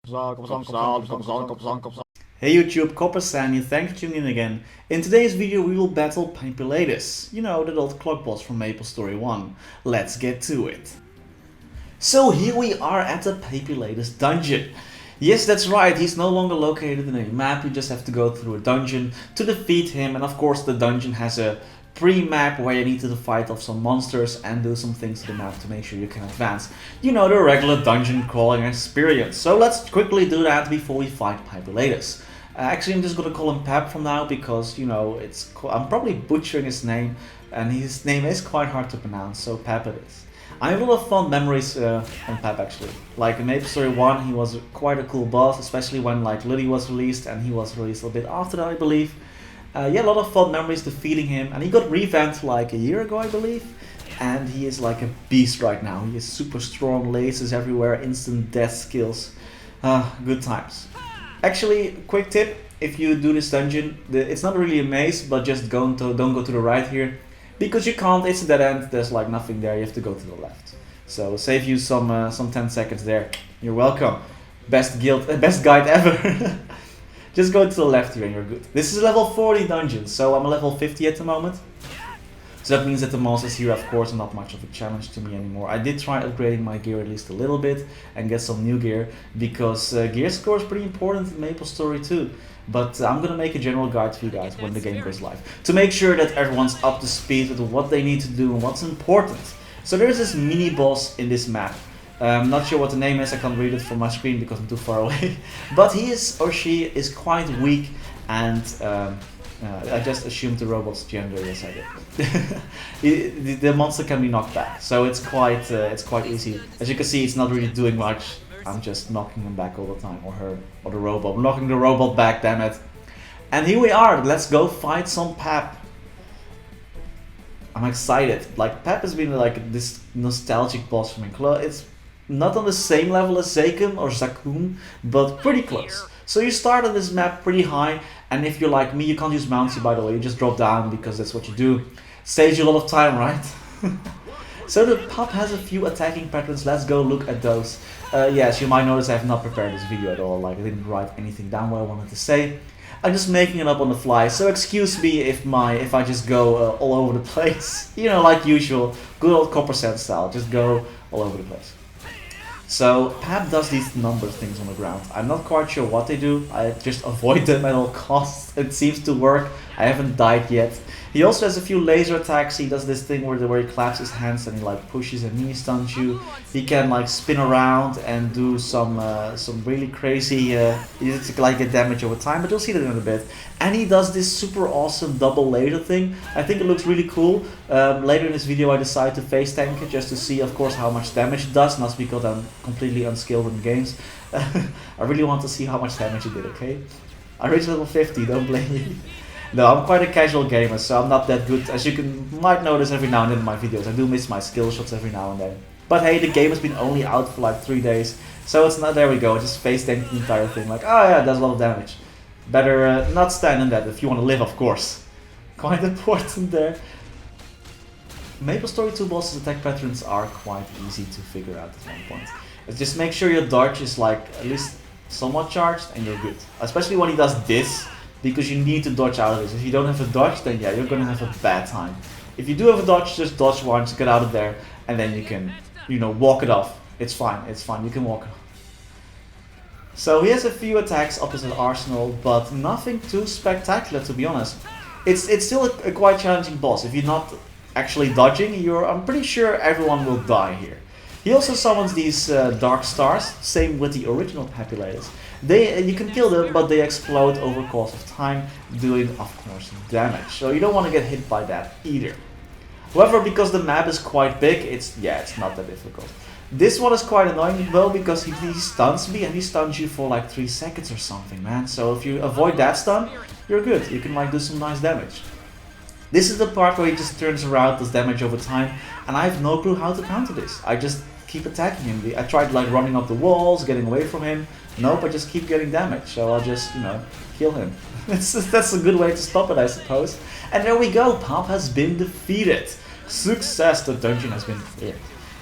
Hey YouTube, Coppersan here, thanks for tuning in again. In today's video we will battle Papulatus, you know, that old clock boss from MapleStory 1. Let's get to it. So here we are at the Papulatus dungeon. Yes, that's right, he's no longer located in a map, you just have to go through a dungeon to defeat him, and of course the dungeon has a pre-map where you need to fight off some monsters and do some things to the map to make sure you can advance. You know, the regular dungeon crawling experience. So let's quickly do that before we fight Papulatus. Actually, I'm just gonna call him Pap from now because, you know, I'm probably butchering his name, and his name is quite hard to pronounce, so Pap it is. I have a lot of fond memories on Pap actually. Like in MapleStory 1, he was quite a cool boss, especially when like Lily was released, and he was released a bit after that, I believe. Yeah, a lot of fun memories defeating him, and he got revamped like a year ago, I believe. And he is like a beast right now. He is super strong, lasers everywhere, instant death skills. Good times. Actually, quick tip: if you do this dungeon, it's not really a maze, but just don't go to the right here, because you can't. It's a dead end. There's like nothing there. You have to go to the left. So save you some 10 seconds there. You're welcome. Best guide ever. Just go to the left here and you're good. This is a level 40 dungeon, so I'm a level 50 at the moment. So that means that the monsters here, of course, are not much of a challenge to me anymore. I did try upgrading my gear at least a little bit and get some new gear, because gear score is pretty important in MapleStory too. But I'm gonna make a general guide for you guys when the game goes live, to make sure that everyone's up to speed with what they need to do and what's important. So there's this mini boss in this map. I'm not sure what the name is, I can't read it from my screen because I'm too far away. But he is, or she is, quite weak, and I just assumed the robot's gender, yes I did. The monster can be knocked back, so it's quite easy. As you can see, it's not really doing much. I'm just knocking him back all the time, or her, or the robot. I'm knocking the robot back, damn it. And here we are, let's go fight some Pap. I'm excited. Like, Pap has been like this nostalgic boss for me. It's not on the same level as Zakum or Zakun, but pretty close. So you start on this map pretty high, and if you're like me, you can't use Mounty, by the way, you just drop down because that's what you do. Saves you a lot of time, right? So the Pap has a few attacking patterns, let's go look at those. Yes, you might notice I have not prepared this video at all, like I didn't write anything down what I wanted to say. I'm just making it up on the fly, so excuse me if I just go all over the place. You know, like usual, good old Coppersan style, just go all over the place. So Pap does these number things on the ground. I'm not quite sure what they do, I just avoid them at all costs. It seems to work, I haven't died yet. He also has a few laser attacks. He does this thing where he claps his hands and he like pushes and knee stuns you. He can like spin around and do some really crazy like get damage over time, but you'll see that in a bit. And he does this super awesome double laser thing. I think it looks really cool. Later in this video I decided to face tank it just to see, of course, how much damage it does, not because I'm completely unskilled in games. I really want to see how much damage it did, okay? I reached level 50, don't blame me. No, I'm quite a casual gamer, so I'm not that good. As you might notice every now and then in my videos, I do miss my skill shots every now and then. But hey, the game has been only out for like 3 days, so it's not, there we go, just face tank the entire thing, like, oh yeah, it does a lot of damage. Better not stand in that if you want to live, of course. Quite important there. MapleStory 2 bosses' attack patterns are quite easy to figure out at one point. Just make sure your dodge is like at least somewhat charged and you're good. Especially when he does this, because you need to dodge out of this. If you don't have a dodge, then yeah, you're gonna have a bad time. If you do have a dodge, just dodge once, get out of there, and then you can, you know, walk it off. It's fine, you can walk it off. So he has a few attacks up his arsenal, but nothing too spectacular, to be honest. It's still a quite challenging boss. If you're not actually dodging, I'm pretty sure everyone will die here. He also summons these dark stars, same with the original Papulatus. You can kill them, but they explode over the course of time, doing, of course, damage. So you don't want to get hit by that either. However, because the map is quite big, it's not that difficult. This one is quite annoying though, because he stuns me, and he stuns you for like 3 seconds or something, man. So if you avoid that stun, you're good. You can like do some nice damage. This is the part where he just turns around, does damage over time, and I have no clue how to counter this. I just keep attacking him. I tried like running up the walls, getting away from him. Nope, I just keep getting damage, so I'll just, you know, kill him. That's a good way to stop it, I suppose. And there we go, Pap has been defeated. Success, the dungeon has been cleared.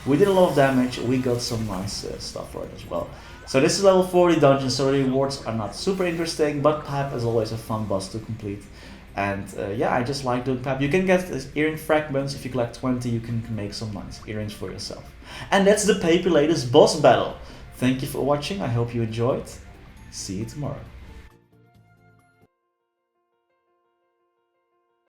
We did a lot of damage, we got some nice stuff for it as well. So this is level 40 dungeon, so the rewards are not super interesting, but Pap is always a fun boss to complete. And yeah, I just like doing Pap. You can get earring fragments. If you collect 20, you can make some nice earrings for yourself. And that's the Papulatus boss battle. Thank you for watching. I hope you enjoyed. See you tomorrow.